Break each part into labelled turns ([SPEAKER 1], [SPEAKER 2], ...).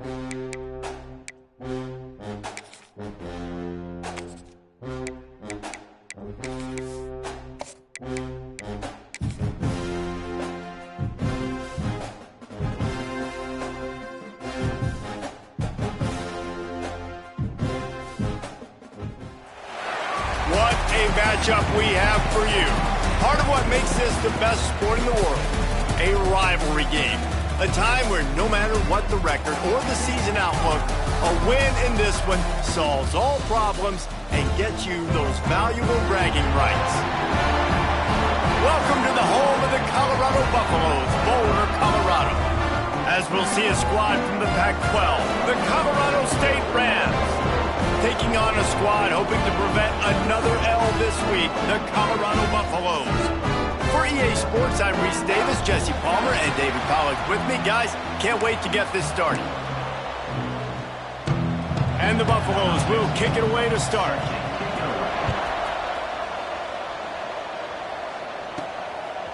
[SPEAKER 1] What a matchup we have for you. Part of what makes this the best sport in the world, a rivalry game. A time where no matter what the record or the season outlook, a win in this one solves all problems and gets you those valuable bragging rights. Welcome to the home of the Colorado Buffaloes, Boulder, Colorado. As we'll see a squad from the Pac-12, the Colorado State Rams. Taking on a squad hoping to prevent another L this week, the Colorado Buffaloes. For EA Sports, I'm Reese Davis, Jesse Palmer, and David Pollack with me. Guys, can't wait to get this started. And the Buffaloes will kick it away to start.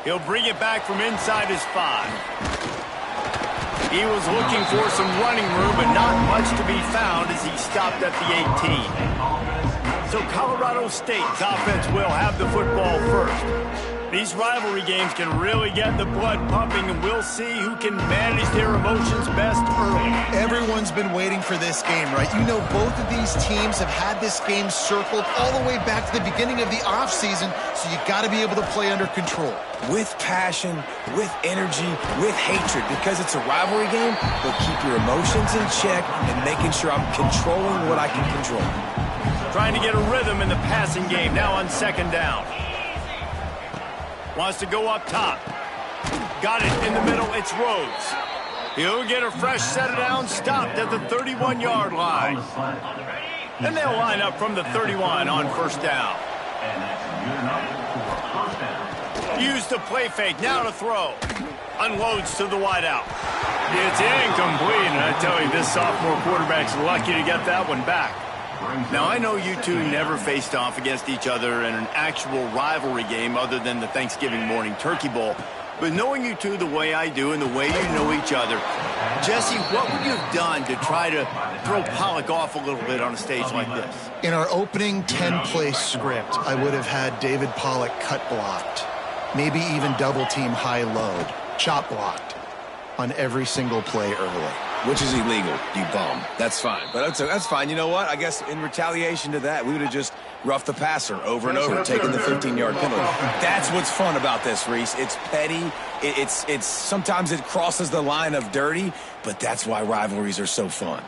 [SPEAKER 1] He'll bring it back from inside his 5. He was looking for some running room, but not much to be found as he stopped at the 18. So Colorado State's offense will have the football first. These rivalry games can really get the blood pumping, and we'll see who can manage their emotions best early.
[SPEAKER 2] Everyone's been waiting for this game, right? You know, both of these teams have had this game circled all the way back to the beginning of the offseason, so you got to be able to play under control.
[SPEAKER 3] With passion, with energy, with hatred, because it's a rivalry game, but keep your emotions in check and making sure I'm controlling what I can control.
[SPEAKER 1] Trying to get a rhythm in the passing game, now on second down. Wants to go up top. Got it in the middle, it's Rhodes. He'll get a fresh set of downs, stopped at the 31-yard line. And they'll line up from the 31 on first down. Use the play fake, now to throw. Unloads to the wideout. It's incomplete, and I tell you, this sophomore quarterback's lucky to get that one back. Now, I know you two never faced off against each other in an actual rivalry game other than the Thanksgiving morning Turkey Bowl. But knowing you two the way I do and the way you know each other, Jesse, what would you have done to try to throw Pollack off a little bit on a stage like this?
[SPEAKER 2] In our opening 10-play script, I would have had David Pollack cut blocked. Maybe even double-team high load, chop blocked on every single play early.
[SPEAKER 3] Which is illegal, you bum. That's fine. But that's fine. You know what? I guess in retaliation to that, we would have just roughed the passer over and over, taking the 15-yard penalty. That's what's fun about this, Reese. It's petty. It's sometimes it crosses the line of dirty, but that's why rivalries are so fun.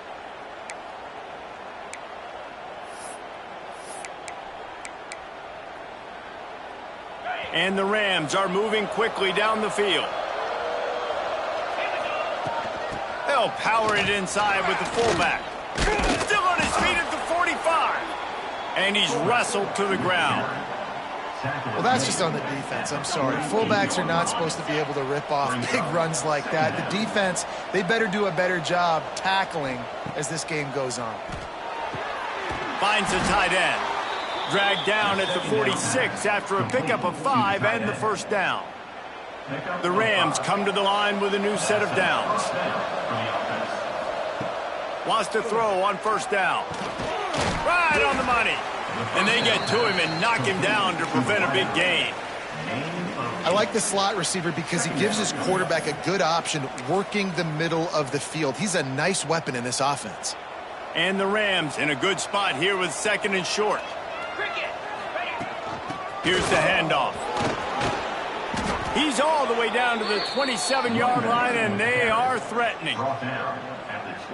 [SPEAKER 1] And the Rams are moving quickly down the field. They'll power it inside with the fullback. Still on his feet at the 45. And he's wrestled to the ground.
[SPEAKER 2] Well, that's just on the defense. I'm sorry. Fullbacks are not supposed to be able to rip off big runs like that. The defense, they better do a better job tackling as this game goes on.
[SPEAKER 1] Finds the tight end. Dragged down at the 46 after a pickup of 5 and the first down. The Rams come to the line with a new set of downs. Wants to throw on first down. Right on the money. And they get to him and knock him down to prevent a big gain.
[SPEAKER 2] I like the slot receiver because he gives his quarterback a good option working the middle of the field. He's a nice weapon in this offense.
[SPEAKER 1] And the Rams in a good spot here with second and short. Here's the handoff. He's all the way down to the 27-yard line, and they are threatening.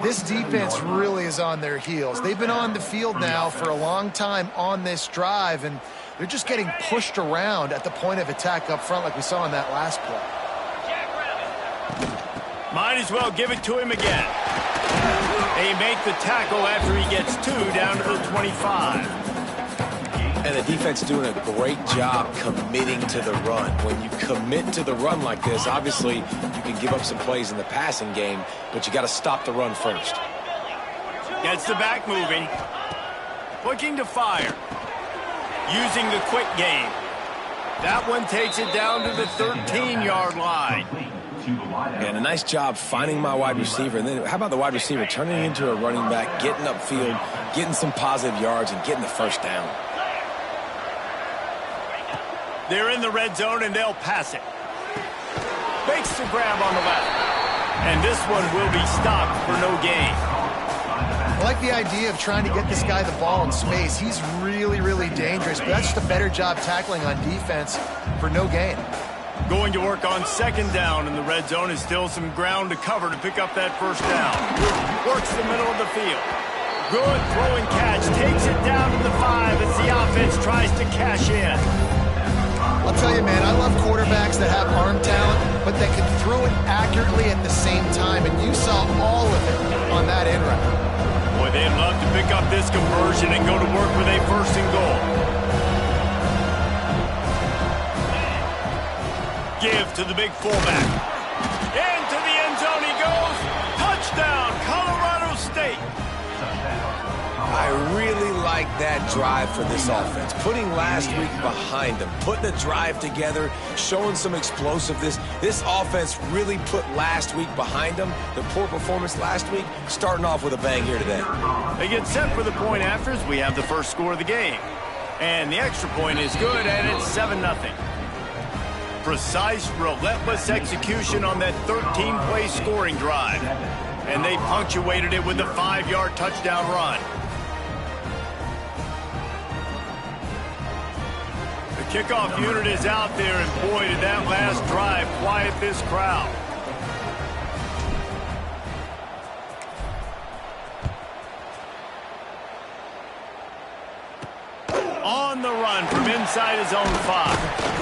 [SPEAKER 2] This defense really is on their heels. They've been on the field now for a long time on this drive, and they're just getting pushed around at the point of attack up front like we saw in that last play.
[SPEAKER 1] Might as well give it to him again. They make the tackle after he gets 2 down to the 25.
[SPEAKER 3] And the defense doing a great job committing to the run. When you commit to the run like this, obviously you can give up some plays in the passing game, but you got to stop the run first.
[SPEAKER 1] Gets the back moving. Looking to fire. Using the quick game. That one takes it down to the 13-yard line.
[SPEAKER 3] And a nice job finding my wide receiver. And then how about the wide receiver turning into a running back, getting upfield, getting some positive yards, and getting the first down.
[SPEAKER 1] They're in the red zone, and they'll pass it. Makes the grab on the left. And this one will be stopped for no gain.
[SPEAKER 2] I like the idea of trying to get this guy the ball in space. He's really, really dangerous, but that's just a better job tackling on defense for no gain.
[SPEAKER 1] Going to work on second down in the red zone is still some ground to cover to pick up that first down. Works the middle of the field. Good throwing catch. Takes it down to the 5 as the offense tries to cash in.
[SPEAKER 2] I'll tell you, man, I love quarterbacks that have arm talent, but that can throw it accurately at the same time, and you saw all of it on that end route.
[SPEAKER 1] Boy, they'd love to pick up this conversion and go to work with a first and goal. Give to the big fullback. Into the end zone he goes. Touchdown, Colorado State.
[SPEAKER 3] I really like that drive for this offense. Putting last week behind them, putting the drive together, showing some explosiveness. This offense really put last week behind them. The poor performance last week, starting off with a bang here today.
[SPEAKER 1] They get set for the point after as we have the first score of the game. And the extra point is good, and it's 7-0. Precise, relentless execution on that 13-play scoring drive. And they punctuated it with a 5-yard touchdown run. The kickoff unit is out there, and boy, did that last drive quiet this crowd. On the run from inside his own 5.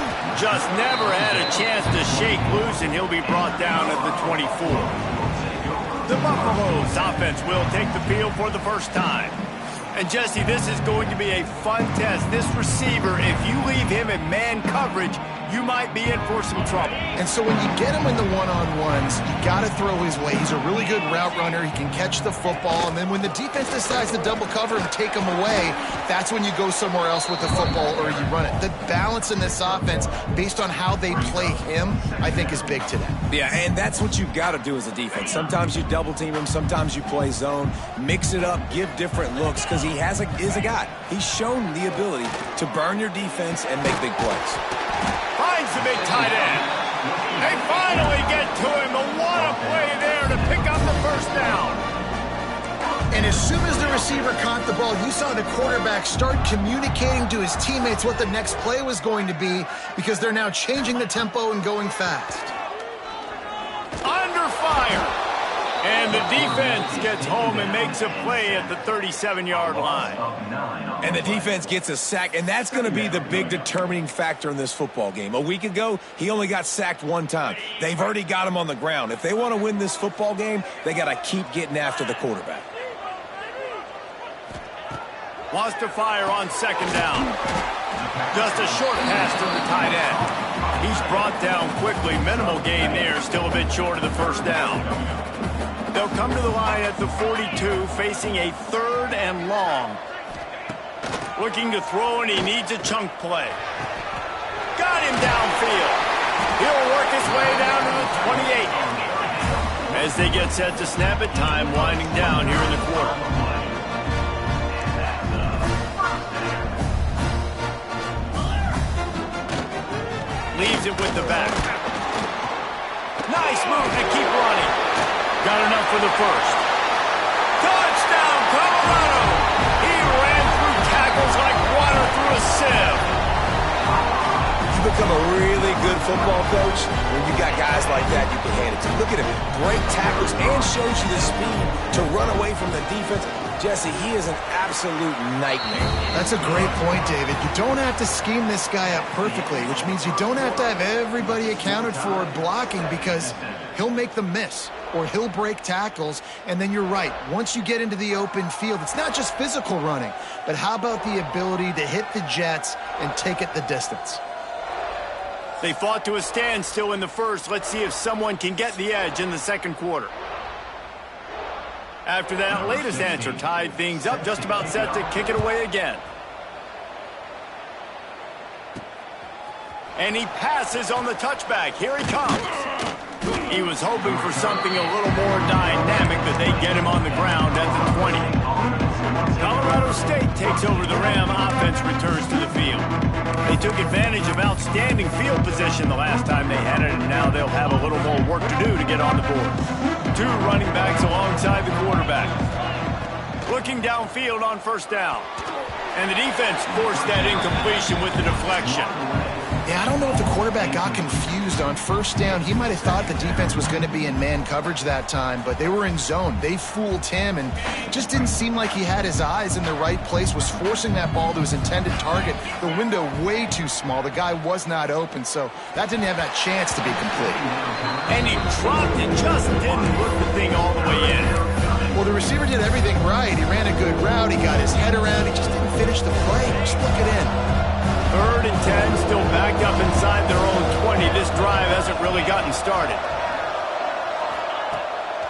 [SPEAKER 1] Just never had a chance to shake loose, and he'll be brought down at the 24. The Buffaloes offense will take the field for the first time. And, Jesse, this is going to be a fun test. This receiver, if you leave him in man coverage, you might be in for some trouble.
[SPEAKER 2] And so when you get him in the one-on-ones, you got to throw his way. He's a really good route runner. He can catch the football. And then when the defense decides to double cover and take him away, that's when you go somewhere else with the football or you run it. The balance in this offense, based on how they play him, I think is big today.
[SPEAKER 3] Yeah, and that's what you've got to do as a defense. Sometimes you double team him. Sometimes you play zone. Mix it up. Give different looks because he is a guy. He's shown the ability to burn your defense and make big plays.
[SPEAKER 1] Finds the big tight end. They finally get to him. But what a play there to pick up the first down.
[SPEAKER 2] And as soon as the receiver caught the ball, you saw the quarterback start communicating to his teammates what the next play was going to be because they're now changing the tempo and going fast.
[SPEAKER 1] Under fire. And the defense gets home and makes a play at the 37-yard line.
[SPEAKER 3] And the defense gets a sack, and that's going to be the big determining factor in this football game. A week ago, he only got sacked one time. They've already got him on the ground. If they want to win this football game, they got to keep getting after the quarterback.
[SPEAKER 1] Wants to fire on second down. Just a short pass to the tight end. He's brought down quickly. Minimal gain there, still a bit short of the first down. They'll come to the line at the 42, facing a 3rd and long. Looking to throw, and he needs a chunk play. Got him downfield. He'll work his way down to the 28. As they get set to snap it, time winding down here in the quarter. Leaves it with the back. Nice move to keep running. Got enough for the first. Touchdown, Colorado! He ran through tackles like water through a sieve.
[SPEAKER 3] You become a really good football coach when you got guys like that you can hand it to. Look at him, break tackles and shows you the speed to run away from the defense. Jesse, he is an absolute nightmare.
[SPEAKER 2] That's a great point, David. You don't have to scheme this guy up perfectly, which means you don't have to have everybody accounted for blocking because he'll make them miss or he'll break tackles. And then you're right. Once you get into the open field, it's not just physical running, but how about the ability to hit the jets and take it the distance?
[SPEAKER 1] They fought to a standstill in the first. Let's see if someone can get the edge in the second quarter. After that latest answer tied things up, just about set to kick it away again. And he passes on the touchback. Here he comes. He was hoping for something a little more dynamic, but they get him on the ground at the 20. Colorado State takes over. The Ram offense returns to the field. They took advantage of outstanding field position the last time they had it, and now they'll have a little more work to do to get on the board. 2 running backs alongside the quarterback. Looking downfield on first down. And the defense forced that incompletion with the deflection.
[SPEAKER 2] Yeah, I don't know if the quarterback got confused on first down. He might have thought the defense was going to be in man coverage that time, but they were in zone. They fooled him, and it just didn't seem like he had his eyes in the right place, was forcing that ball to his intended target. The window way too small. The guy was not open, so that didn't have that chance to be complete.
[SPEAKER 1] And he dropped it, just didn't look the thing all the way in.
[SPEAKER 2] Well, the receiver did everything right. He ran a good route. He got his head around. He just didn't finish the play. Just look it in.
[SPEAKER 1] 3rd and 10, still backed up inside their own 20. This drive hasn't really gotten started.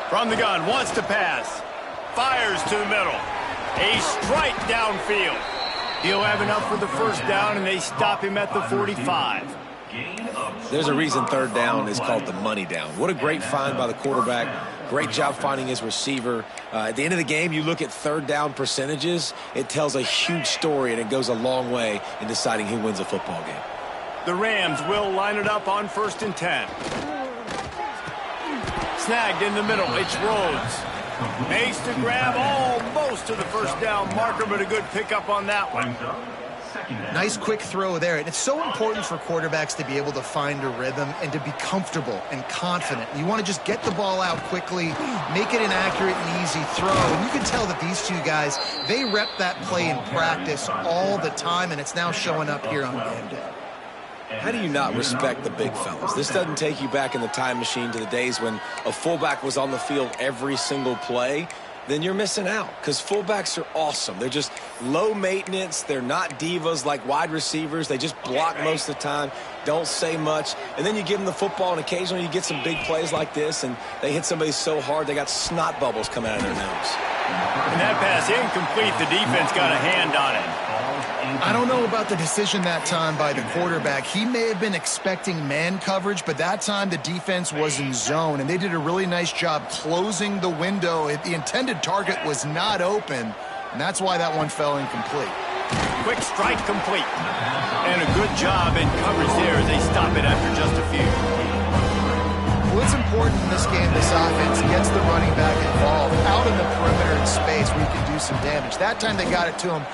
[SPEAKER 1] From the gun, wants to pass. Fires to the middle. A strike downfield. He'll have enough for the first down, and they stop him at the 45.
[SPEAKER 3] There's a reason 3rd down is called the money down. What a great find by the quarterback. Great job finding his receiver. At the end of the game, you look at 3rd down percentages. It tells a huge story, and it goes a long way in deciding who wins a football game.
[SPEAKER 1] The Rams will line it up on 1st and 10. Snagged in the middle. It's Rhodes. Makes the grab almost to the first down marker, but a good pickup on that one.
[SPEAKER 2] Nice quick throw there. And it's so important for quarterbacks to be able to find a rhythm and to be comfortable and confident. You want to just get the ball out quickly, make it an accurate and easy throw. And you can tell that these 2 guys, they rep that play in practice all the time, and it's now showing up here on game day.
[SPEAKER 3] How do you not respect the big fellas? This doesn't take you back in the time machine to the days when a fullback was on the field every single play. Then you're missing out, because fullbacks are awesome. They're just low maintenance. They're not divas like wide receivers. They just block most of the time, don't say much. And then you give them the football, and occasionally you get some big plays like this, and they hit somebody so hard they got snot bubbles coming out of their nose.
[SPEAKER 1] And that pass incomplete. The defense got a hand on it.
[SPEAKER 2] I don't know about the decision that time by the quarterback. He may have been expecting man coverage, but that time the defense was in zone, and they did a really nice job closing the window. The intended target was not open, and that's why that one fell incomplete.
[SPEAKER 1] Quick strike complete. And a good job in coverage there as they stop it after just a few.
[SPEAKER 2] Well, it's important in this game, this offense gets the running back involved out in the perimeter in space where you can do some damage. That time they got it to him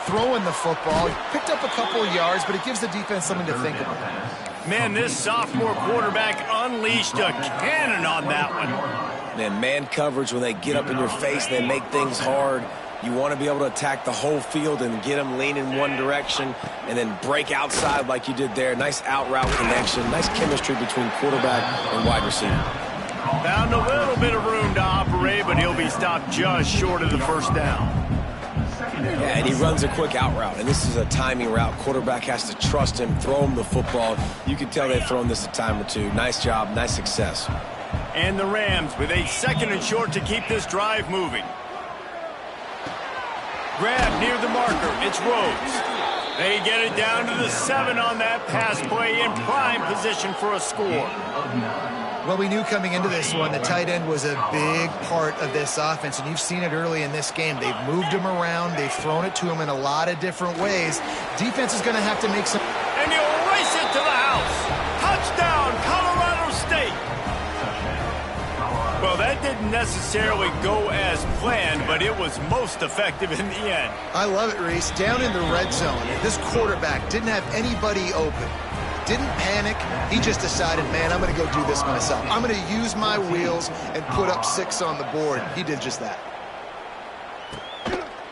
[SPEAKER 2] throwing the football. Picked up a couple of yards, but it gives the defense something to think about.
[SPEAKER 1] Man, this sophomore quarterback unleashed a cannon on that one.
[SPEAKER 3] Man coverage, when they get up in your face, they make things hard. You want to be able to attack the whole field and get them leaning one direction and then break outside like you did there. Nice out route connection. Nice chemistry between quarterback and wide receiver.
[SPEAKER 1] Found a little bit of room to operate, but he'll be stopped just short of the first down.
[SPEAKER 3] Yeah, and he runs a quick out route, and this is a timing route. Quarterback has to trust him, throw him the football. You can tell they've thrown this a time or two. Nice job, nice success.
[SPEAKER 1] And the Rams with a 2nd and short to keep this drive moving. Grab near the marker. It's Rhodes. They get it down to the 7 on that pass play in prime position for a score.
[SPEAKER 2] Well, we knew coming into this one the tight end was a big part of this offense, and you've seen it early in this game. They've moved him around. They've thrown it to him in a lot of different ways. Defense is going to have to make some...
[SPEAKER 1] And he'll race it to the house. Touchdown, Colorado State. Well, that didn't necessarily go as planned, but it was most effective in the end.
[SPEAKER 2] I love it, Reese. Down in the red zone, this quarterback didn't have anybody open. Didn't panic. He just decided, man, I'm going to go do this myself. I'm going to use my wheels and put up 6 on the board. He did just that.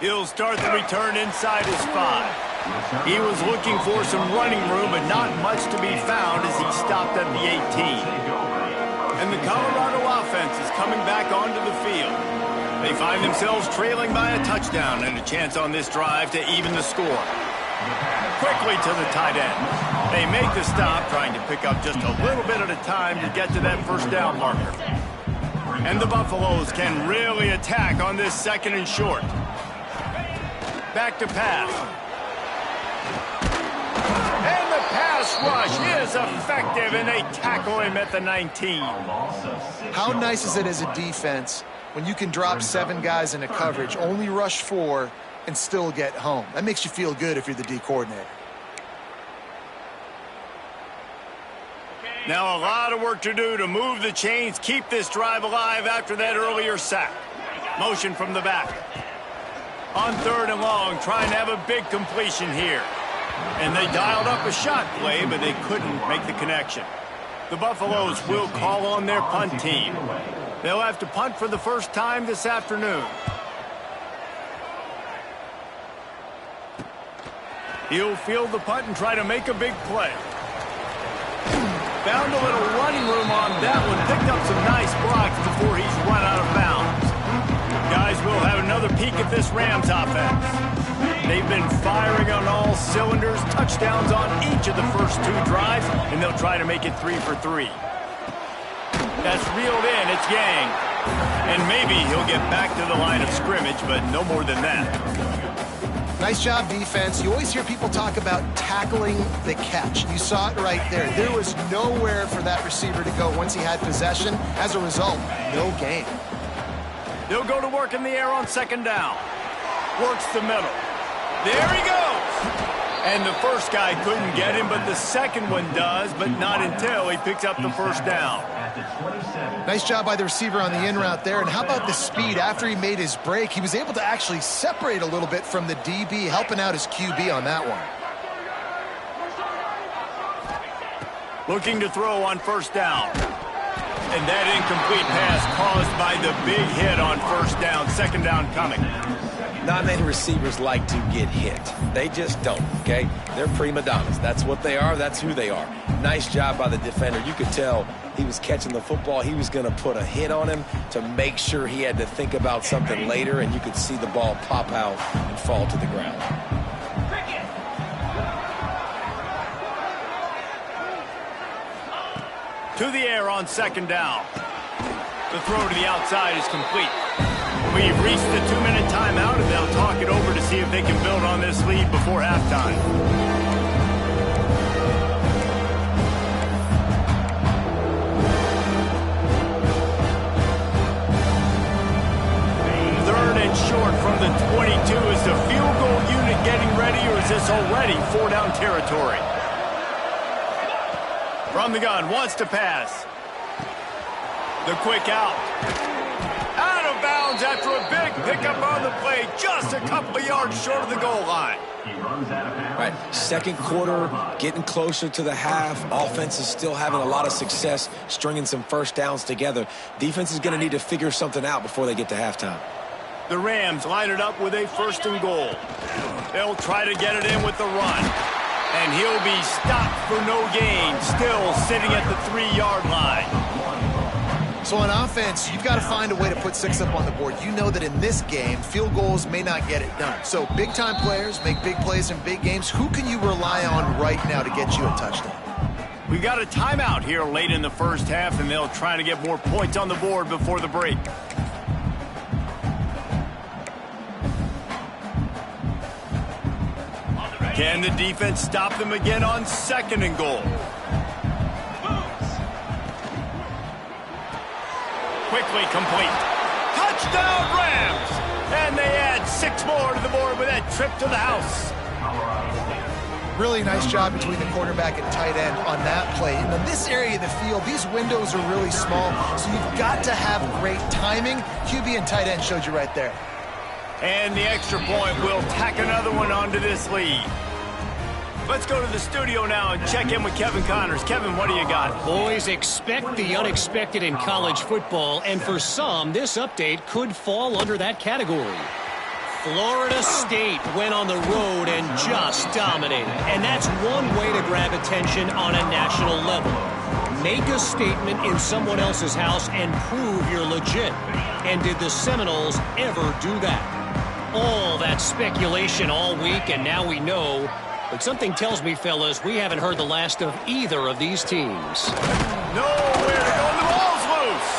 [SPEAKER 1] He'll start the return inside his 5. He was looking for some running room, but not much to be found as he stopped at the 18. And the Colorado offense is coming back onto the field. They find themselves trailing by a touchdown and a chance on this drive to even the score. Quickly to the tight end. They make the stop, trying to pick up just a little bit at a time to get to that first down marker. And the Buffaloes can really attack on this 2nd and short. Back to pass. And the pass rush is effective, and they tackle him at the 19.
[SPEAKER 2] How nice is it as a defense when you can drop 7 guys into coverage, only rush 4, and still get home? That makes you feel good if you're the D coordinator.
[SPEAKER 1] Now a lot of work to do to move the chains, keep this drive alive after that earlier sack. Motion from the back. On 3rd and long, trying to have a big completion here. And they dialed up a shot play, but they couldn't make the connection. The Buffaloes will call on their punt team. They'll have to punt for the first time this afternoon. He'll field the punt and try to make a big play. Found a little running room on that one. Picked up some nice blocks before he's run out of bounds. Guys, we'll have another peek at this Rams offense. They've been firing on all cylinders, touchdowns on each of the first 2 drives, and they'll try to make it 3 for 3. That's reeled in. It's Yang. And maybe he'll get back to the line of scrimmage, but no more than that.
[SPEAKER 2] Nice job, defense. You always hear people talk about tackling the catch. You saw it right there. There was nowhere for that receiver to go once he had possession. As a result, no gain.
[SPEAKER 1] They'll go to work in the air on 2nd down. Works the middle. There he goes. And the first guy couldn't get him, but the second one does, but not until he picks up the first down.
[SPEAKER 2] Nice job by the receiver on the in route there. And how about the speed? After he made his break, he was able to actually separate a little bit from the DB, helping out his QB on that one.
[SPEAKER 1] Looking to throw on 1st down. And that incomplete pass caused by the big hit on 1st down. 2nd down coming.
[SPEAKER 3] Not many receivers like to get hit. They just don't, okay? They're prima donnas. That's what they are. That's who they are. Nice job by the defender. You could tell he was catching the football. He was going to put a hit on him to make sure he had to think about something later, and you could see the ball pop out and fall to the ground.
[SPEAKER 1] To the air on 2nd down. The throw to the outside is complete. We've reached the 2-minute timeout, and they'll talk it over to see if they can build on this lead before halftime. Third and short from the 22. Is the field goal unit getting ready, or is this already 4-down territory? From the gun, wants to pass. The quick out. Out of bounds after a big pickup on the play, just a couple of yards short of the goal line.
[SPEAKER 3] All right, 2nd quarter, getting closer to the half. Offense is still having a lot of success stringing some 1st downs together. Defense is going to need to figure something out before they get to halftime.
[SPEAKER 1] The Rams line it up with a 1st and goal. They'll try to get it in with the run. And he'll be stopped for no gain, still sitting at the 3-yard line.
[SPEAKER 2] So on offense, you've got to find a way to put 6 up on the board. You know that in this game, field goals may not get it done. So big-time players make big plays in big games. Who can you rely on right now to get you a touchdown?
[SPEAKER 1] We got a timeout here late in the 1st half, and they'll try to get more points on the board before the break. Can the defense stop them again on 2nd and goal? Quickly complete. Touchdown Rams! And they add 6 more to the board with that trip to the house.
[SPEAKER 2] Really nice job between the quarterback and tight end on that play. And in this area of the field, these windows are really small, so you've got to have great timing. QB and tight end showed you right there.
[SPEAKER 1] And the extra point will tack another one onto this lead. Let's go to the studio now and check in with Kevin Connors. Kevin, what do you got?
[SPEAKER 4] Boys, expect the unexpected in college football, and for some, this update could fall under that category. Florida State went on the road and just dominated, and that's one way to grab attention on a national level. Make a statement in someone else's house and prove you're legit. And did the Seminoles ever do that? All that speculation all week, and now we know. But something tells me, fellas, we haven't heard the last of either of these teams.
[SPEAKER 1] Nowhere to go. The ball's loose.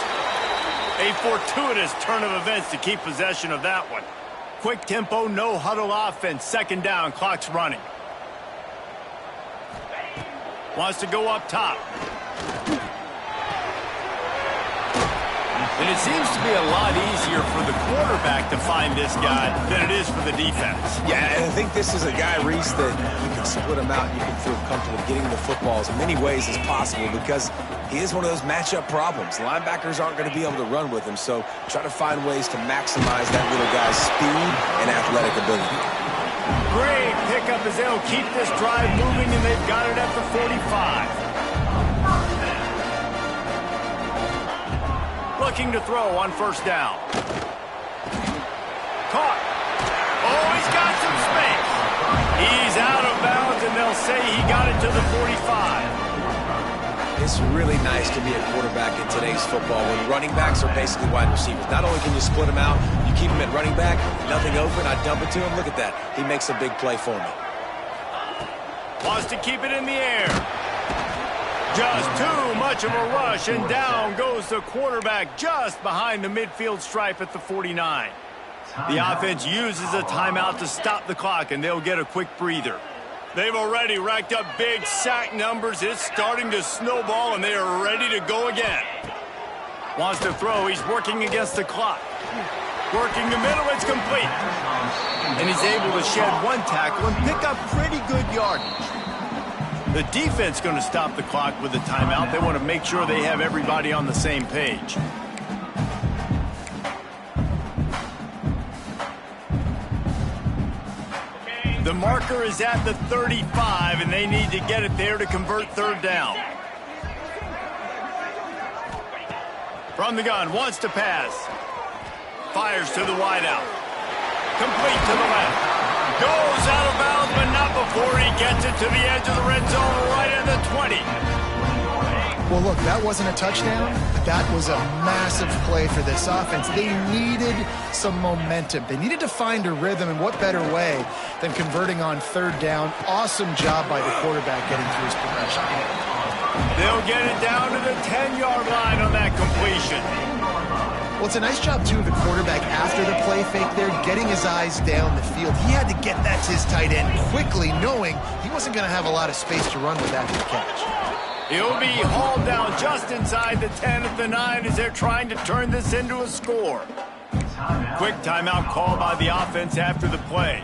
[SPEAKER 1] A fortuitous turn of events to keep possession of that one. Quick tempo, no huddle offense. 2nd down, clock's running. Wants to go up top. And it seems to be a lot easier for the quarterback to find this guy than it is for the defense.
[SPEAKER 3] Yeah, and I think this is a guy, Reese, that you can split him out. You can feel comfortable getting the football as many ways as possible because he is one of those matchup problems. Linebackers aren't going to be able to run with him, so try to find ways to maximize that little guy's speed and athletic ability.
[SPEAKER 1] Great pickup as they'll keep this drive moving, and they've got it at the 45. Looking to throw on first down. Caught. Oh, he's got some space. He's out of bounds, and they'll say he got it to the 45.
[SPEAKER 3] It's really nice to be a quarterback in today's football when running backs are basically wide receivers. Not only can you split them out, you keep them at running back, nothing open, I dump it to him. Look at that. He makes a big play for me.
[SPEAKER 1] Wants to keep it in the air. Just too much of a rush, and down goes the quarterback just behind the midfield stripe at the 49. The offense uses a timeout to stop the clock, and they'll get a quick breather. They've already racked up big sack numbers. It's starting to snowball, and they are ready to go again. Wants to throw. He's working against the clock. Working the middle. It's complete. And he's able to shed one tackle and pick up pretty good yardage. The defense going to stop the clock with a timeout. They want to make sure they have everybody on the same page. The marker is at the 35, and they need to get it there to convert third down. From the gun, wants to pass. Fires to the wideout. Complete to the left. Goes out of bounds, but not before he gets it to the edge of the red zone right at the 20.
[SPEAKER 2] Well, look, that wasn't a touchdown, but that was a massive play for this offense. They needed some momentum. They needed to find a rhythm, and what better way than converting on third down. Awesome job by the quarterback getting through his progression.
[SPEAKER 1] They'll get it down to the 10-yard line on that completion.
[SPEAKER 2] Well, it's a nice job, too, of the quarterback after the play fake there, getting his eyes down the field. He had to get that to his tight end quickly, knowing he wasn't going to have a lot of space to run with after the catch.
[SPEAKER 1] He'll be hauled down just inside the 10 at the 9 as they're trying to turn this into a score. Quick timeout call by the offense after the play.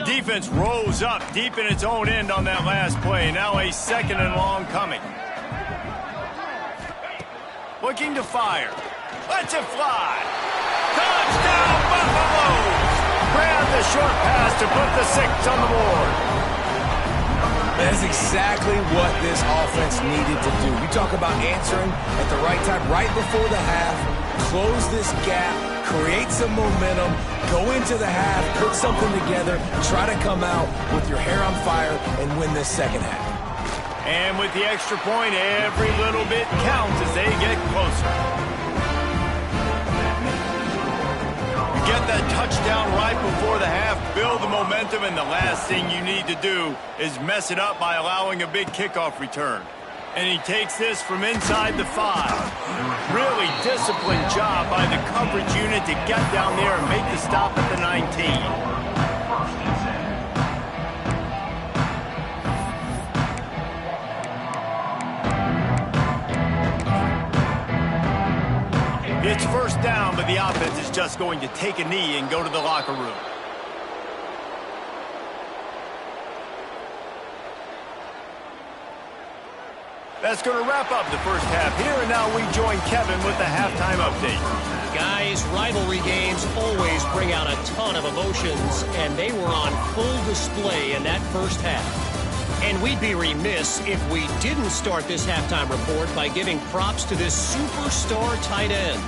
[SPEAKER 1] Defense rose up deep in its own end on that last play. Now a second and long coming. Looking to fire. Lets it fly. Touchdown, Buffaloes! Grab the short pass to put the 6 on the board.
[SPEAKER 3] That's exactly what this offense needed to do. You talk about answering at the right time, right before the half, close this gap, create some momentum, go into the half, put something together, try to come out with your hair on fire and win this second half.
[SPEAKER 1] And with the extra point, every little bit counts as they get closer. Get that touchdown right before the half, build the momentum, and the last thing you need to do is mess it up by allowing a big kickoff return. And he takes this from inside the 5. Really disciplined job by the coverage unit to get down there and make the stop at the 19. It's first down, but the offense is just going to take a knee and go to the locker room. That's going to wrap up the first half here, and now we join Kevin with the halftime update.
[SPEAKER 4] Guys, rivalry games always bring out a ton of emotions, and they were on full display in that first half. And we'd be remiss if we didn't start this halftime report by giving props to this superstar tight end.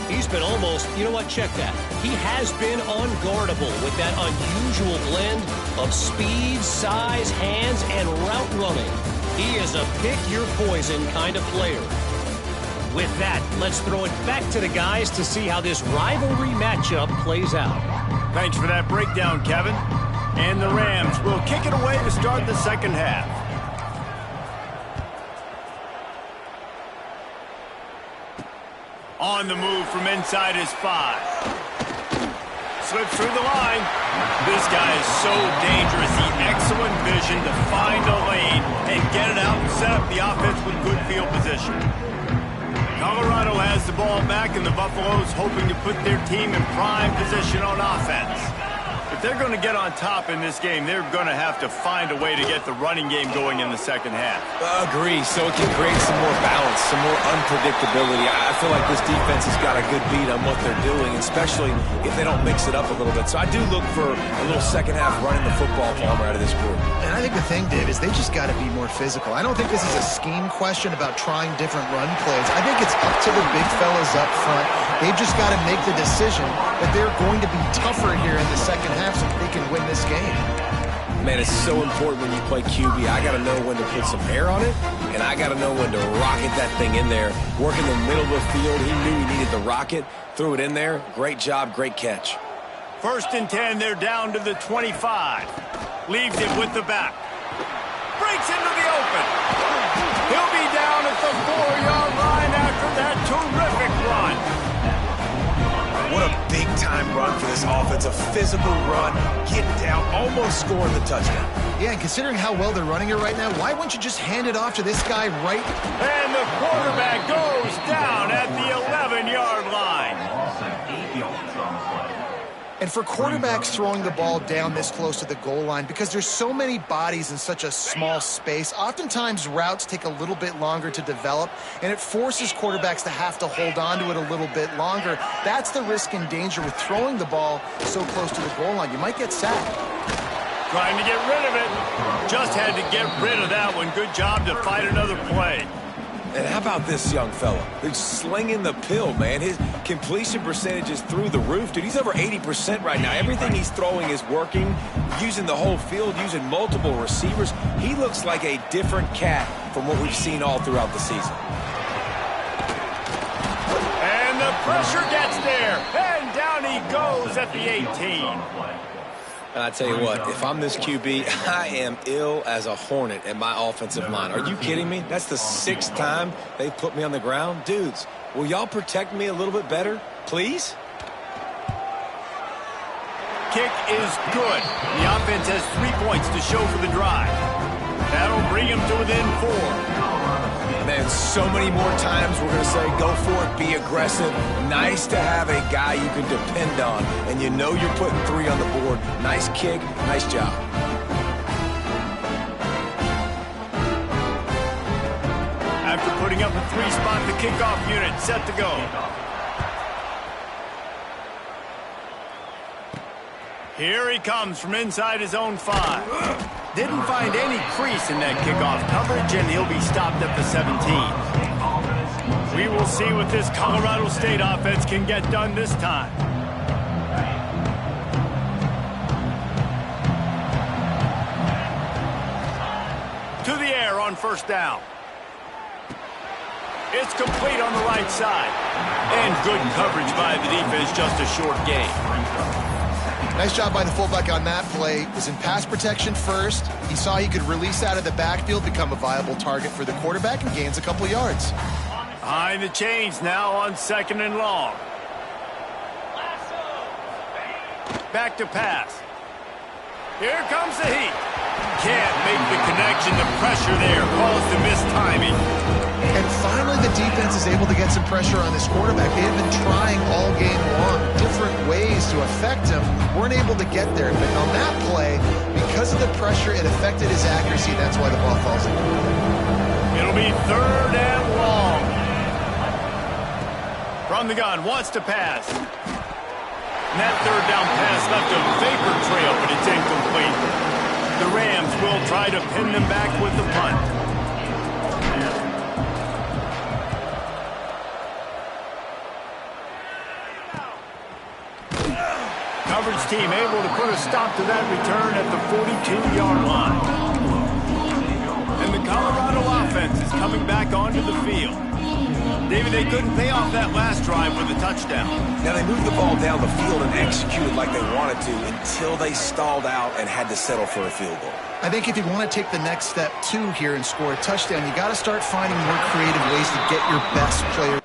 [SPEAKER 4] He's been almost, you know what, check that. He has been unguardable with that unusual blend of speed, size, hands, and route running. He is a pick-your-poison kind of player. With that, let's throw it back to the guys to see how this rivalry matchup plays out.
[SPEAKER 1] Thanks for that breakdown, Kevin. And the Rams will kick it away to start the second half. On the move from inside his 5. Slips through the line. This guy is so dangerous. The excellent vision to find a lane and set up the offense with good field position. Colorado has the ball back, and the Buffaloes hoping to put their team in prime position on offense. If they're going to get on top in this game, they're going to have to find a way to get the running game going in the second half.
[SPEAKER 3] Agree, so it can create some more balance, some more unpredictability. I feel like this defense has got a good beat on what they're doing, especially if they don't mix it up a little bit. So I do look for a little second half running the football farmer out of this group.
[SPEAKER 2] And I think the thing, Dave, is they just got to be more physical. I don't think this is a scheme question about trying different run plays. I think it's up to the big fellas up front. They've just got to make the decision that they're going to be tougher here in the second half so that they can win this game.
[SPEAKER 3] Man, it's so important when you play QB. I got to know when to put some air on it, and I got to know when to rocket that thing in there. Work in the middle of the field. He knew he needed the rocket. Threw it in there. Great job, great catch.
[SPEAKER 1] 1st and 10, they're down to the 25. Leaves it with the back. Breaks into the open. He'll be down at the 4-yard line after that terrific run.
[SPEAKER 3] What a big-time run for this offense. A physical run, get down, almost scoring the touchdown.
[SPEAKER 2] Yeah, and considering how well they're running it right now, why wouldn't you just hand it off to this guy right?
[SPEAKER 1] And the quarterback goes down at the 11-yard line.
[SPEAKER 2] And for quarterbacks throwing the ball down this close to the goal line, because there's so many bodies in such a small space, oftentimes routes take a little bit longer to develop, and it forces quarterbacks to have to hold on to it a little bit longer. That's the risk and danger with throwing the ball so close to the goal line. You might get sacked.
[SPEAKER 1] Trying to get rid of it. Just had to get rid of that one. Good job to fight another play.
[SPEAKER 3] And how about this young fella? He's slinging the pill, man. His completion percentage is through the roof. Dude, he's over 80% right now. Everything he's throwing is working, using the whole field, using multiple receivers. He looks like a different cat from what we've seen all throughout the season.
[SPEAKER 1] And the pressure gets there. And down he goes at the 18.
[SPEAKER 3] And I tell you what, if I'm this QB, I am ill as a hornet at my offensive line. Are you kidding me? That's the 6th time they've put me on the ground. Dudes, will y'all protect me a little bit better, please?
[SPEAKER 1] Kick is good. The offense has 3 points to show for the drive. That'll bring him to within 4.
[SPEAKER 3] Man, so many more times we're going to say, go for it, be aggressive. Nice to have a guy you can depend on, and you know you're putting 3 on the board. Nice kick, nice job.
[SPEAKER 1] After putting up a 3-spot, the kickoff unit set to go. Here he comes from inside his own 5. Didn't find any crease in that kickoff coverage, and he'll be stopped at the 17. We will see what this Colorado State offense can get done this time. To the air on 1st down. It's complete on the right side. And good coverage by the defense, just a short gain.
[SPEAKER 2] Nice job by the fullback on that play. Was in pass protection first. He saw he could release out of the backfield, become a viable target for the quarterback, and gains a couple yards.
[SPEAKER 1] Behind the chains now on 2nd and long. Back to pass. Here comes the heat. Can't make the connection. The pressure there caused the mistiming.
[SPEAKER 2] And finally, the defense is able to get some pressure on this quarterback. They have been trying all game long, different ways to affect him. Weren't able to get there. But on that play, because of the pressure, it affected his accuracy. That's why the ball falls in.
[SPEAKER 1] It'll be 3rd and long. From the gun, wants to pass. And that 3rd down pass left a vapor trail, but it's incomplete. The Rams will try to pin them back with the punt. Coverage team able to put a stop to that return at the 42-yard line. And the Colorado offense is coming back onto the field. David, they couldn't pay off that last drive with a touchdown.
[SPEAKER 3] Now, they moved the ball down the field and executed like they wanted to until they stalled out and had to settle for a field goal.
[SPEAKER 2] I think if you want to take the next step, too, here and score a touchdown, you got to start finding more creative ways to get your best player.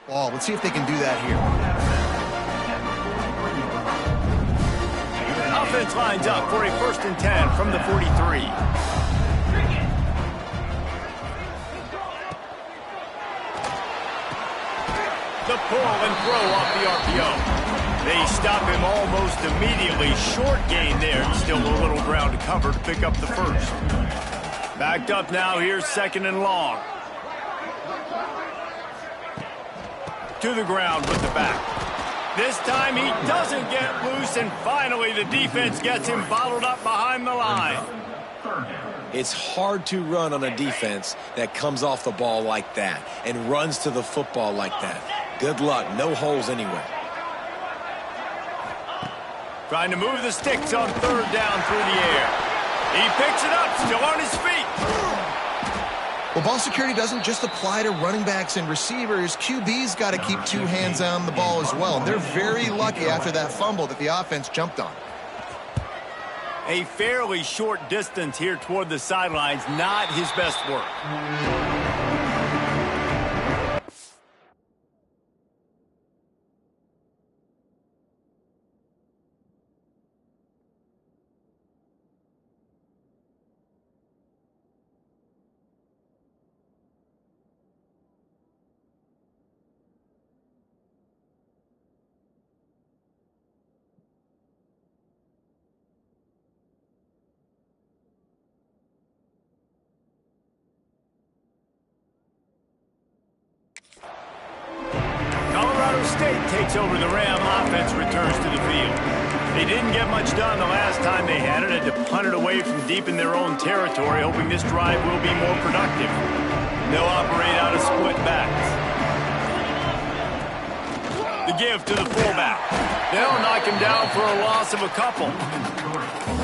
[SPEAKER 2] ball. Let's see if they can do that here.
[SPEAKER 1] Offense lines up for a 1st and 10 from the 43. The pull and throw off the RPO. They stop him almost immediately. Short gain there. Still a little ground to cover to pick up the first. Backed up now. Here's 2nd and long. To the ground with the back. This time he doesn't get loose, and finally the defense gets him bottled up behind the line.
[SPEAKER 3] It's hard to run on a defense that comes off the ball like that and runs to the football like that. Good luck. No holes anywhere.
[SPEAKER 1] Trying to move the sticks on 3rd down through the air. He picks it up, still on his feet.
[SPEAKER 2] Well, ball security doesn't just apply to running backs and receivers. QB's got to keep 2 hands on the ball as well. And they're very lucky after that fumble that the offense jumped on.
[SPEAKER 1] A fairly short distance here toward the sidelines. Not his best work. Colorado State takes over the Ram. Offense returns to the field. They didn't get much done the last time they had it. Had to punt it away from deep in their own territory, hoping this drive will be more productive. They'll operate out of split backs. The give to the fullback. They'll knock him down for a loss of a couple.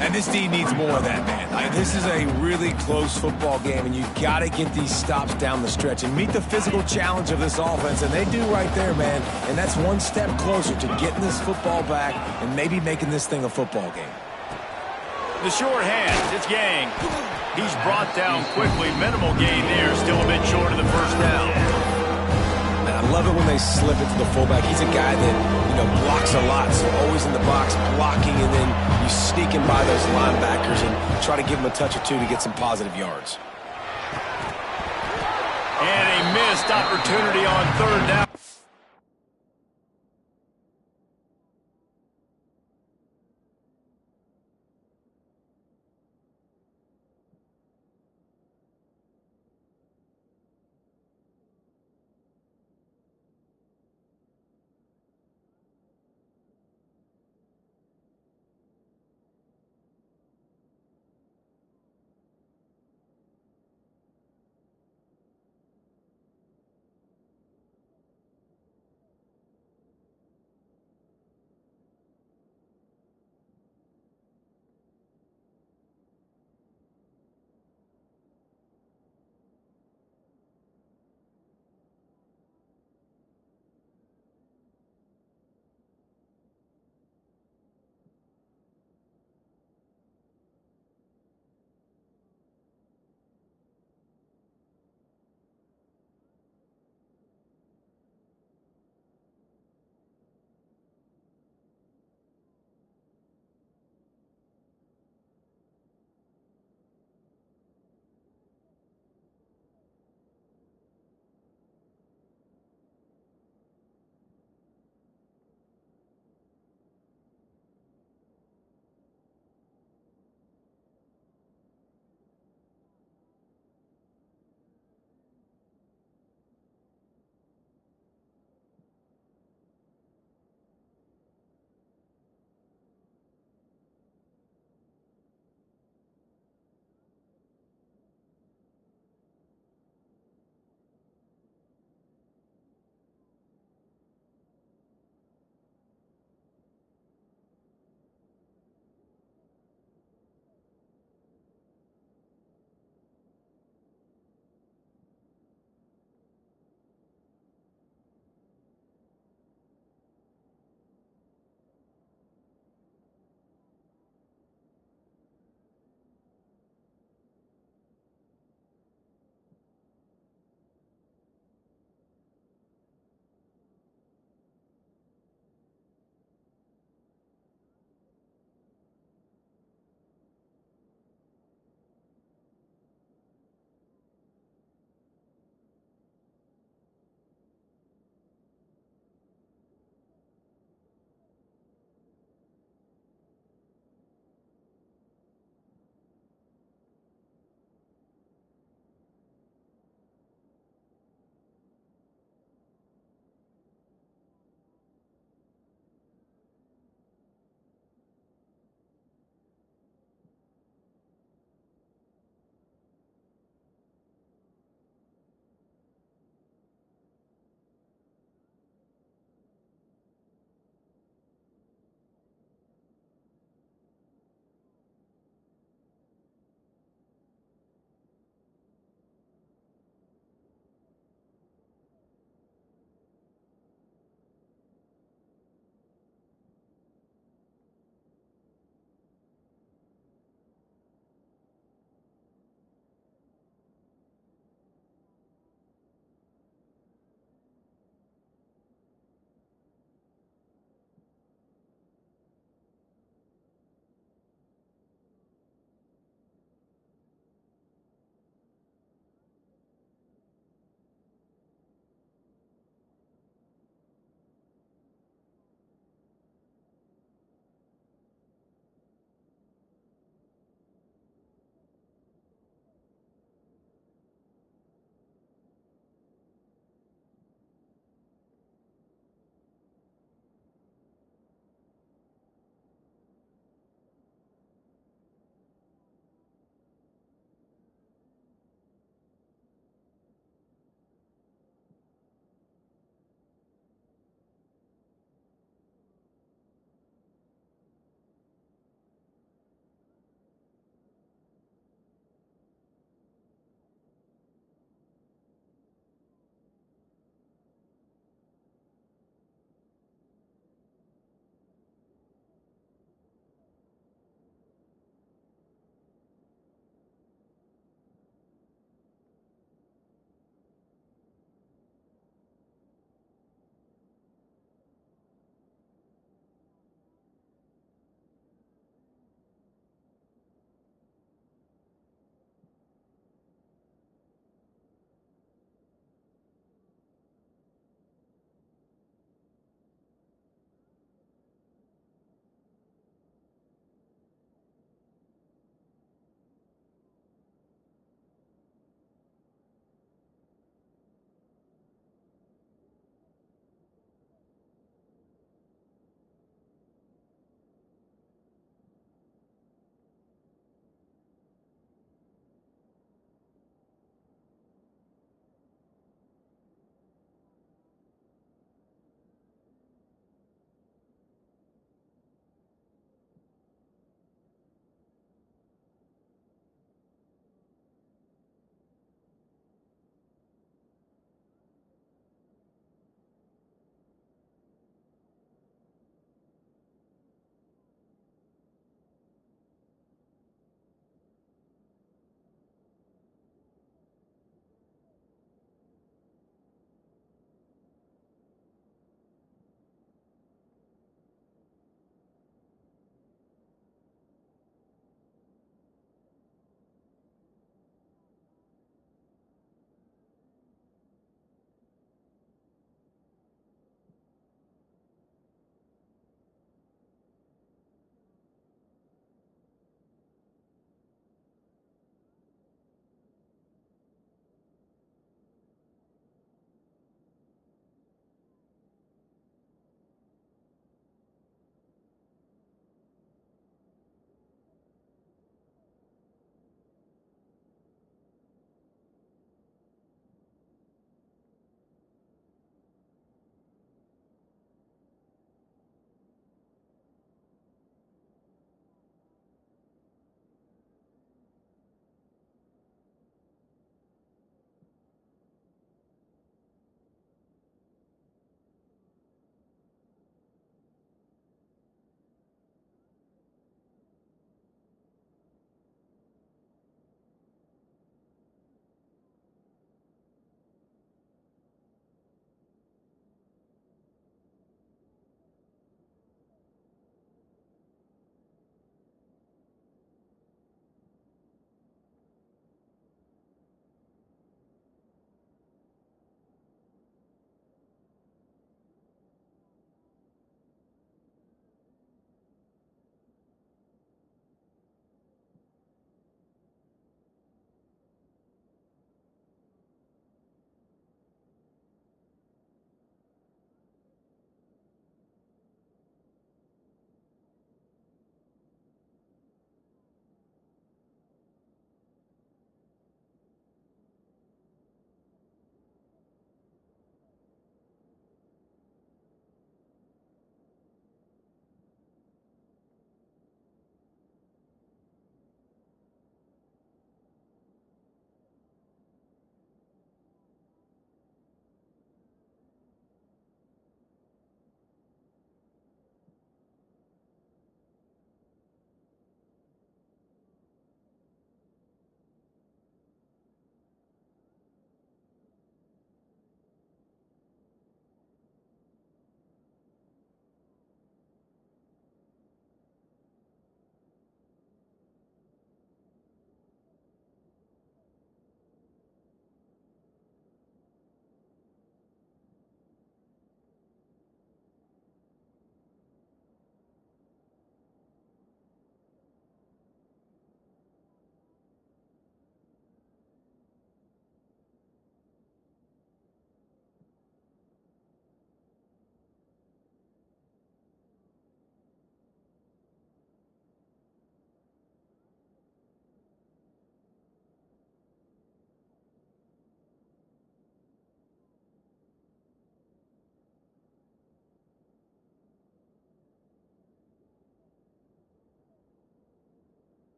[SPEAKER 3] And this D needs more of that, man. This is a really close football game, and you got to get these stops down the stretch and meet the physical challenge of this offense, and they do right there, man. And that's one step closer to getting this football back and maybe making this thing a football game.
[SPEAKER 1] The short hand, it's Yang. He's brought down quickly. Minimal gain there, still a bit short of the 1st down.
[SPEAKER 3] And I love it when they slip it to the fullback. He's a guy that, blocks a lot, so always in the box blocking, and then you sneak him by those linebackers and try to give him a touch or two to get some positive yards.
[SPEAKER 1] And a missed opportunity on 3rd down.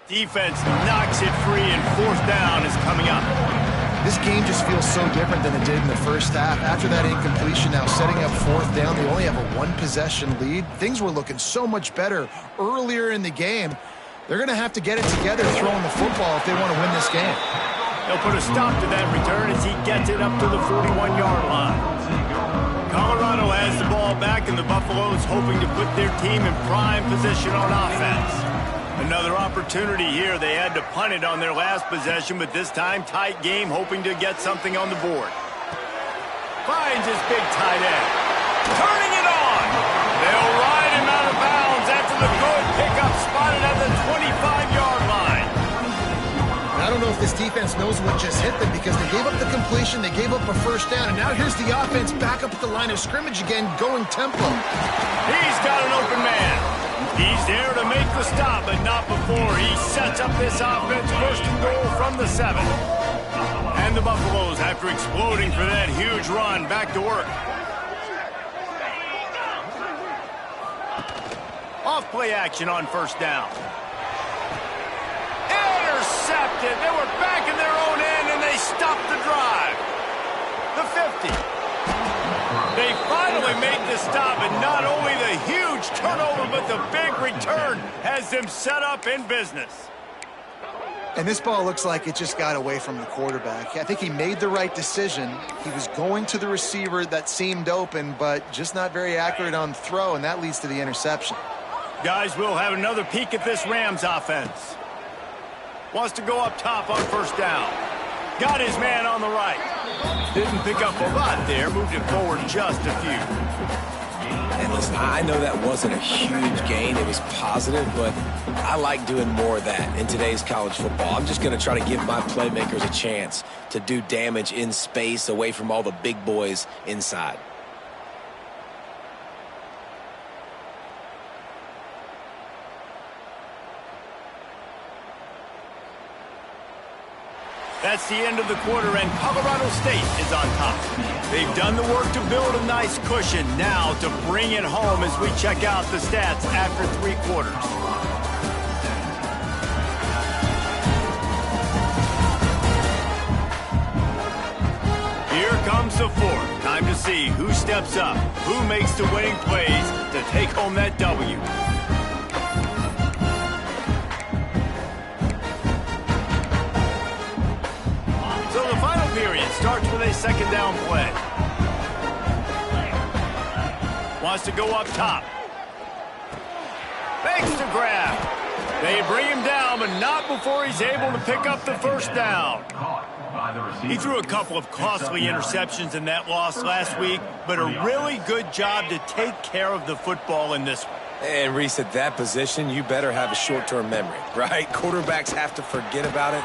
[SPEAKER 1] Defense knocks it free, and fourth down is coming up.
[SPEAKER 2] This game just feels so different than it did in the first half. After that incompletion, now setting up fourth down, they only have a one-possession lead. Things were looking so much better earlier in the game. They're going to have to get it together throwing the football if they want to win this game.
[SPEAKER 1] They'll put a stop to that return as he gets it up to the 41-yard line. Colorado has the ball back, and the Buffaloes hoping to put their team in prime position on offense. Another opportunity here. They had to punt it on their last possession, but this time tight game, hoping to get something on the board. Finds his big tight end. Turning it on. They'll ride him out of bounds after the good pickup spotted at the 25-yard line.
[SPEAKER 2] I don't know if this defense knows what just hit them because they gave up the completion, they gave up a first down, and now here's the offense back up at the line of scrimmage again, going tempo.
[SPEAKER 1] He's got an open man. He's there to make the stop, but not before he sets up this offense. First and goal from the 7. And the Buffaloes, after exploding for that huge run, back to work. Off play action on first down. Intercepted. They were back in their own end, and they stopped the drive. The 50. They finally make the stop, and not only the huge turnover, but the big return has them set up in business.
[SPEAKER 2] And this ball looks like it just got away from the quarterback. I think he made the right decision. He was going to the receiver that seemed open, but just not very accurate on throw, and that leads to the interception.
[SPEAKER 1] Guys, we'll have another peek at this Rams offense. Wants to go up top on first down. Got his man on the right. Didn't pick up a lot there. Moved it forward just a few.
[SPEAKER 3] And listen, I know that wasn't a huge gain. It was positive, but I like doing more of that in today's college football. I'm just going to try to give my playmakers a chance to do damage in space away from all the big boys inside.
[SPEAKER 1] That's the end of the quarter, and Colorado State is on top. They've done the work to build a nice cushion. Now to bring it home as we check out the stats after 3 quarters. Here comes the fourth. Time to see who steps up, who makes the winning plays to take home that W. Starts with a second down play. Wants to go up top. Fakes to grab. They bring him down, but not before he's able to pick up the first down. He threw a couple of costly interceptions in that loss last week, but a really good job to take care of the football in this one.
[SPEAKER 3] And Reese, at that position, you better have a short-term memory, right? Quarterbacks have to forget about it,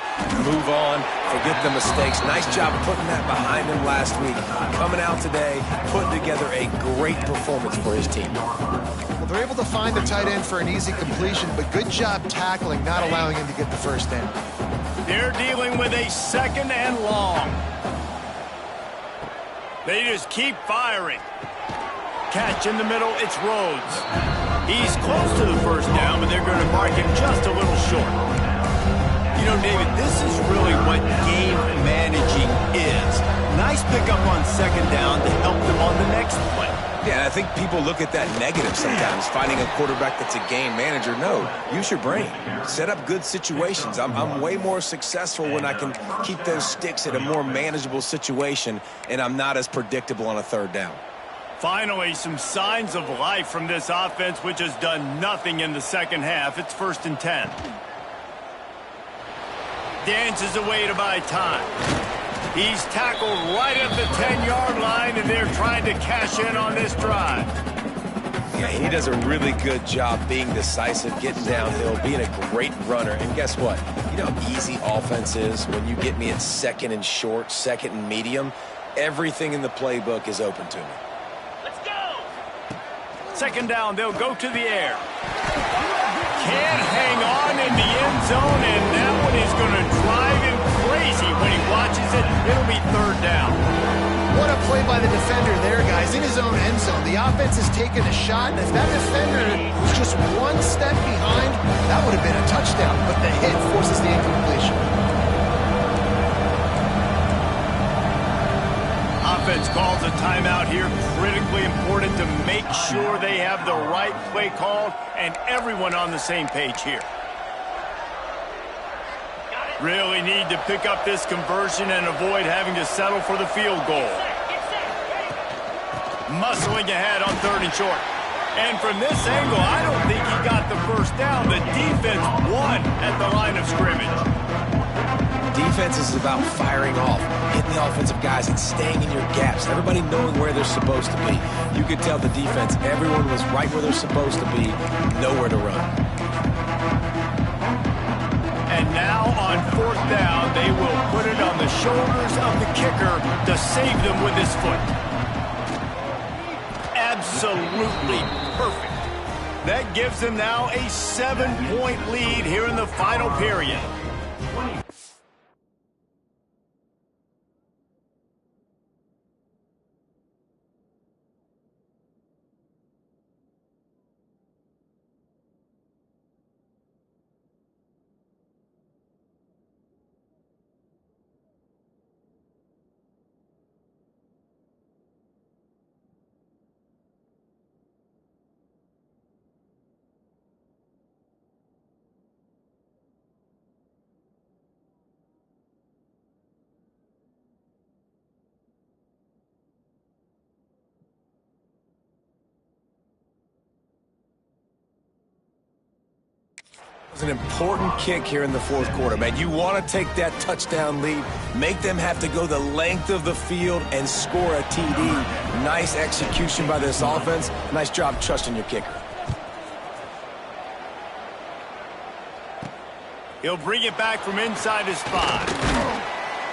[SPEAKER 3] move on, forget the mistakes. Nice job putting that behind him last week. Coming out today, putting together a great performance for his team.
[SPEAKER 2] Well, they're able to find the tight end for an easy completion, but good job tackling, not allowing him to get the first down.
[SPEAKER 1] They're dealing with a second and long. They just keep firing. Catch in the middle, it's Rhodes. He's close to the first down, but they're going to mark him just a little short. You know, David, this is really what game managing is. Nice pickup on second down to help them on the next play.
[SPEAKER 3] Yeah, I think people look at that negative sometimes, finding a quarterback that's a game manager. No, use your brain. Set up good situations. I'm way more successful when I can keep those sticks at a more manageable situation, and I'm not as predictable on a third down.
[SPEAKER 1] Finally, some signs of life from this offense, which has done nothing in the second half. It's 1st and 10. Dances away to buy time. He's tackled right at the 10-yard line, and they're trying to cash in on this drive.
[SPEAKER 3] Yeah, he does a really good job being decisive, getting downhill, being a great runner. And guess what? You know how easy offense is when you get me at second and short, second and medium? Everything in the playbook is open to me.
[SPEAKER 1] Second down, they'll go to the air. Can't hang on in the end zone, and that one is going to drive him crazy when he watches it. It'll be third down.
[SPEAKER 2] What a play by the defender there, guys, in his own end zone. The offense has taken a shot, and if that defender was just one step behind, that would have been a touchdown, but the hit forces the incompletion.
[SPEAKER 1] Offense calls a timeout here. Critically important to make sure they have the right play called and everyone on the same page here. Really need to pick up this conversion and avoid having to settle for the field goal. Muscling ahead on 3rd and short. And from this angle, I don't think he got the first down. The defense won at the line of scrimmage.
[SPEAKER 3] Defense is about firing off, hitting the offensive guys and staying in your gaps. Everybody knowing where they're supposed to be. You could tell the defense, everyone was right where they're supposed to be, nowhere to run.
[SPEAKER 1] And now on 4th down, they will put it on the shoulders of the kicker to save them with his foot. Absolutely perfect. That gives them now a 7-point lead here in the final period.
[SPEAKER 3] It's an important kick here in the 4th quarter, man. You want to take that touchdown lead, make them have to go the length of the field and score a TD. Nice execution by this offense. Nice job trusting your kicker.
[SPEAKER 1] He'll bring it back from inside his spot.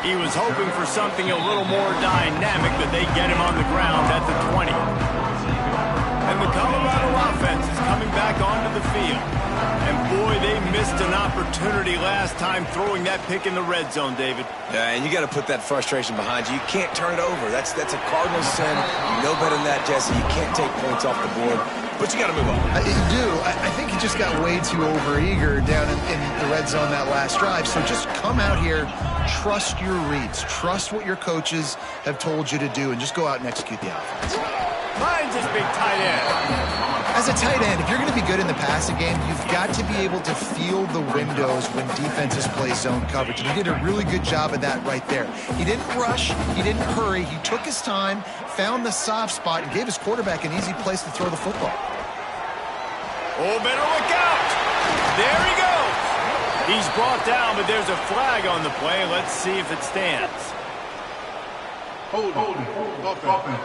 [SPEAKER 1] He was hoping for something a little more dynamic, but they get him on the ground at the 20. And the Colorado offense is coming back onto the field. And boy, they missed an opportunity last time throwing that pick in the red zone, David.
[SPEAKER 3] Yeah, and you got to put that frustration behind you. You can't turn it over. That's a Cardinal sin. You know better than that, Jesse. You can't take points off the board, but you got to move on.
[SPEAKER 2] You do. I think he just got way too overeager down in the red zone that last drive. So just come out here, trust your reads, trust what your coaches have told you to do, and just go out and execute the offense.
[SPEAKER 1] Mine's this big tight end.
[SPEAKER 2] As a tight end, if you're going to be good in the passing game, you've got to be able to feel the windows when defenses play zone coverage. And he did a really good job of that right there. He didn't rush. He didn't hurry. He took his time, found the soft spot, and gave his quarterback an easy place to throw the football.
[SPEAKER 1] Oh, better look out. There he goes. He's brought down, but there's a flag on the play. Let's see if it stands.
[SPEAKER 5] Hold offense.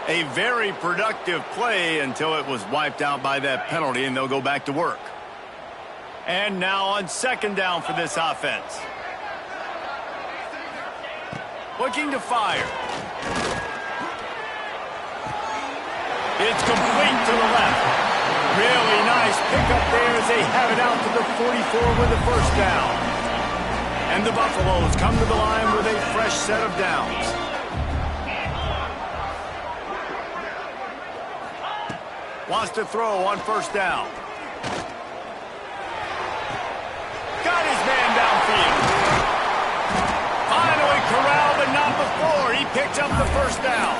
[SPEAKER 1] A very productive play until it was wiped out by that penalty, and they'll go back to work. And now on 2nd down for this offense. Looking to fire. It's complete to the left. Really nice pickup there as they have it out to the 44 with the 1st down. And the Buffaloes come to the line with a fresh set of downs. Wants to throw on 1st down. Got his man downfield. Finally corralled, but not before. He picked up the 1st down.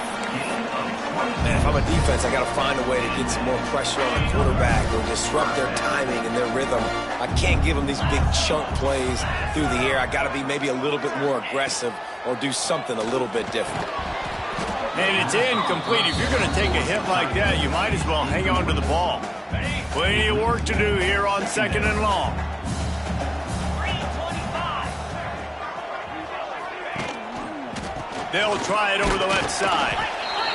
[SPEAKER 3] Man, if I'm a defense, I got to find a way to get some more pressure on the quarterback or disrupt their timing and their rhythm. I can't give them these big chunk plays through the air. I got to be maybe a little bit more aggressive or do something a little bit different.
[SPEAKER 1] And it's incomplete. If you're going to take a hit like that, you might as well hang on to the ball. Plenty of work to do here on 2nd and long. They'll try it over the left side.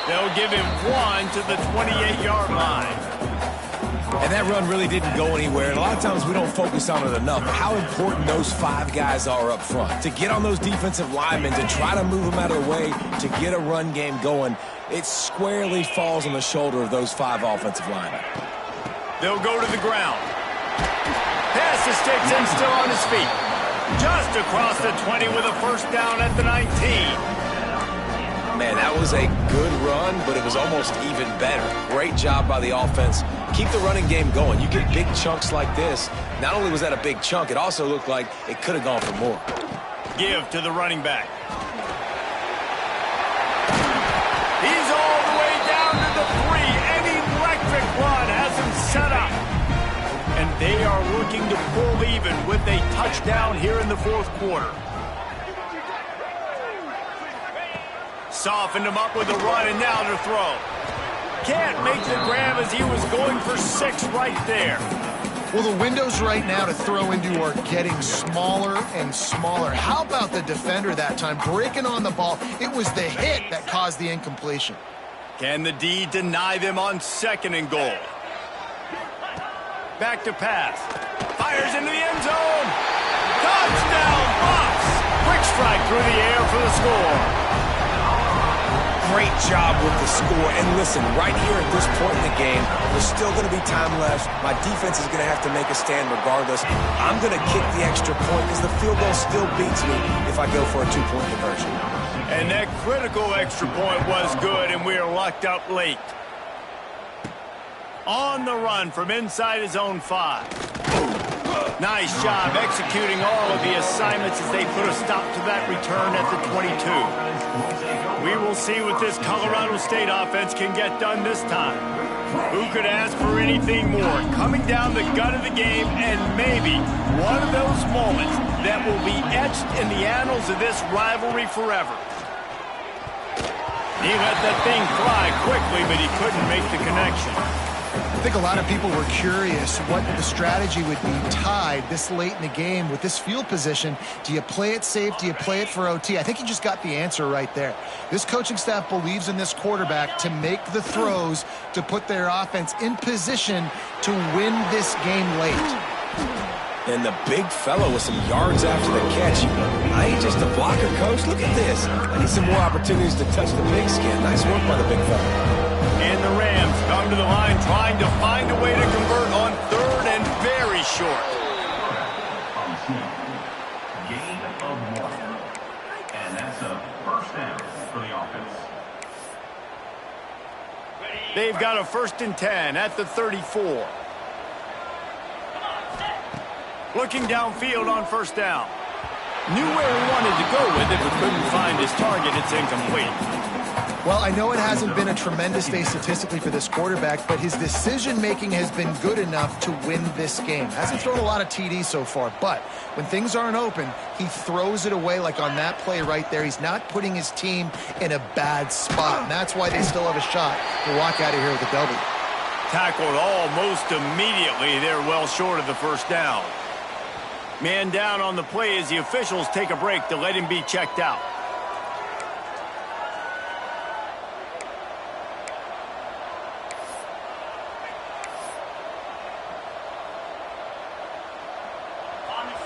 [SPEAKER 1] They'll give him 1 to the 28-yard line.
[SPEAKER 3] And that run really didn't go anywhere. And a lot of times we don't focus on it enough. How important those 5 guys are up front. To get on those defensive linemen, to try to move them out of the way, to get a run game going, it squarely falls on the shoulder of those 5 offensive linemen.
[SPEAKER 1] They'll go to the ground. Pass to Sticks and still on his feet. Just across the 20 with a first down at the 19.
[SPEAKER 3] Man, that was a good run, but it was almost even better. Great job by the offense. Keep the running game going. You get big chunks like this. Not only was that a big chunk, it also looked like it could have gone for more.
[SPEAKER 1] Give to the running back. He's all the way down to the 3. An electric run has him set up. And they are looking to pull even with a touchdown here in the fourth quarter. Softened him up with a run and now to throw. Can't make the grab as he was going for 6 right there.
[SPEAKER 2] Well, the windows right now to throw into are getting smaller and smaller. How about the defender that time breaking on the ball? It was the hit that caused the incompletion.
[SPEAKER 1] Can the D deny them on 2nd and goal? Back to pass. Fires into the end zone. Touchdown, Bucs. Quick strike through the air for the score.
[SPEAKER 3] Great job with the score. And listen, right here at this point in the game, there's still going to be time left. My defense is going to have to make a stand regardless. I'm going to kick the extra point because the field goal still beats me if I go for a 2-point conversion.
[SPEAKER 1] And that critical extra point was good, and we are locked up late. On the run from inside his own 5. Nice job executing all of the assignments as they put a stop to that return at the 22. We will see what this Colorado State offense can get done this time. Who could ask for anything more? Coming down the gut of the game, and maybe one of those moments that will be etched in the annals of this rivalry forever. He let that thing fly quickly, but he couldn't make the connection.
[SPEAKER 2] I think a lot of people were curious what the strategy would be tied this late in the game with this field position. Do you play it safe? Do you play it for OT? I think you just got the answer right there. This coaching staff believes in this quarterback to make the throws to put their offense in position to win this game late.
[SPEAKER 3] And the big fellow with some yards after the catch. I ain't just a blocker, coach. Look at this. I need some more opportunities to touch the pigskin. Nice work by the big fella.
[SPEAKER 1] And the Rams come to the line trying to find a way to convert on 3rd and very short.
[SPEAKER 6] Gain of 1. And that's a first down for the offense.
[SPEAKER 1] They've got a 1st and 10 at the 34. Looking downfield on 1st down. Knew where he wanted to go with it, but couldn't find his target. It's incomplete.
[SPEAKER 2] Well, I know it hasn't been a tremendous day statistically for this quarterback, but his decision-making has been good enough to win this game. Hasn't thrown a lot of TDs so far, but when things aren't open, he throws it away like on that play right there. He's not putting his team in a bad spot, and that's why they still have a shot to walk out of here with a W.
[SPEAKER 1] Tackled almost immediately. They're well short of the 1st down. Man down on the play as the officials take a break to let him be checked out.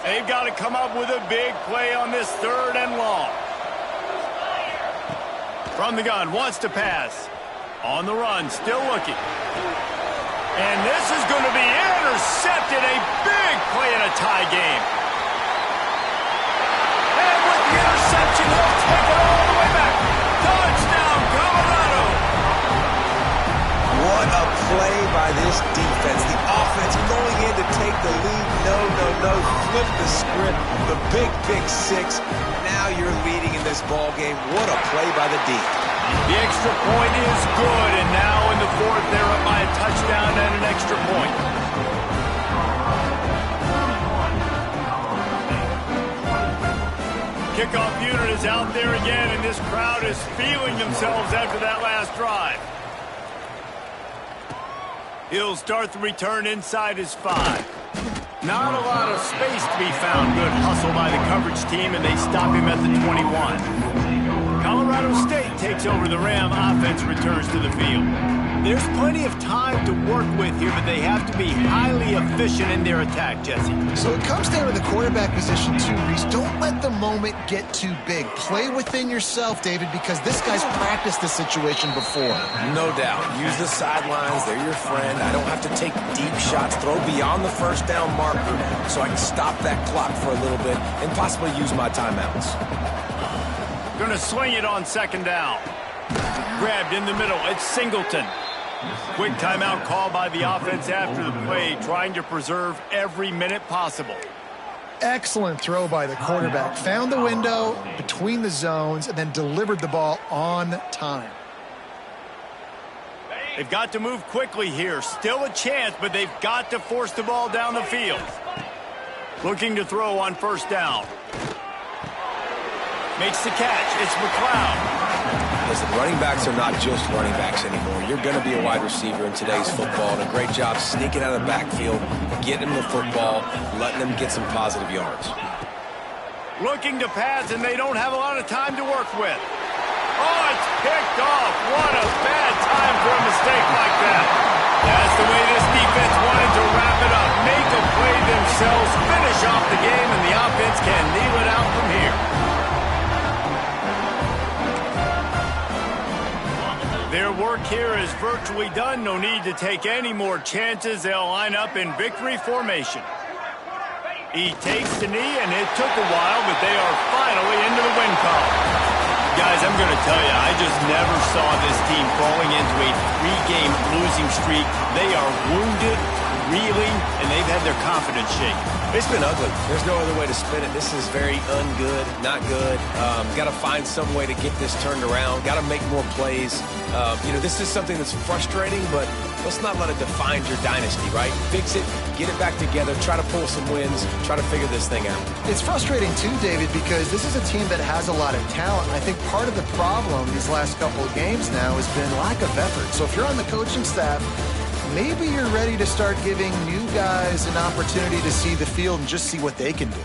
[SPEAKER 1] They've got to come up with a big play on this 3rd and long. From the gun, wants to pass. On the run, still looking. And this is going to be intercepted. A big play in a tie game. And with the interception, he'll take it all the way back. Touchdown, Colorado.
[SPEAKER 3] What a play by this defense. The offense going in to take the lead. No. Flip the script. The big pick 6. Now you're leading in this ball game. What a play by the D.
[SPEAKER 1] The extra point is good, and now in the 4th, they're up by a touchdown and an extra point. Kickoff unit is out there again, and this crowd is feeling themselves after that last drive. He'll start the return inside his 5. Not a lot of space to be found. Good hustle by the coverage team, and they stop him at the 21. Colorado State takes over the Ram. Offense returns to the field. There's plenty of time to work with here, but they have to be highly efficient in their attack, Jesse.
[SPEAKER 2] So it comes down to the quarterback position too, Reese. Don't let the moment get too big. Play within yourself, David, because this guy's practiced this situation before.
[SPEAKER 3] No doubt. Use the sidelines. They're your friend. I don't have to take deep shots. Throw beyond the first down marker so I can stop that clock for a little bit and possibly use my timeouts.
[SPEAKER 1] Going to swing it on second down. Grabbed in the middle. It's Singleton. Quick timeout call by the offense after the play, trying to preserve every minute possible.
[SPEAKER 2] Excellent throw by the quarterback. Found the window between the zones and then delivered the ball on time.
[SPEAKER 1] They've got to move quickly here. Still a chance, but they've got to force the ball down the field. Looking to throw on first down. Makes the catch. It's McLeod.
[SPEAKER 3] Listen, running backs are not just running backs anymore. You're going to be a wide receiver in today's football, and a great job sneaking out of the backfield, getting them the football, letting them get some positive yards.
[SPEAKER 1] Looking to pass, and they don't have a lot of time to work with. Oh, it's picked off. What a bad time for a mistake like that. That's the way this defense wanted to wrap it up. Make a play themselves, finish off the game, and the offense can kneel it out from here. Their work here is virtually done. No need to take any more chances. They'll line up in victory formation. He takes the knee, and it took a while, but they are finally into the win column. Guys, I'm going to tell you, I just never saw this team falling into a 3-game losing streak. They are wounded, reeling, and they've had their confidence shaken.
[SPEAKER 3] It's been ugly. There's no other way to spin it. This is very ungood, not good. Got to find some way to get this turned around. Got to make more plays. This is something that's frustrating, but let's not let it define your dynasty, right? Fix it, get it back together, try to pull some wins, try to figure this thing out.
[SPEAKER 2] It's frustrating too, David, because this is a team that has a lot of talent. I think part of the problem these last couple of games now has been lack of effort. So if you're on the coaching staff, maybe you're ready to start giving new guys an opportunity to see the field and just see what they can do.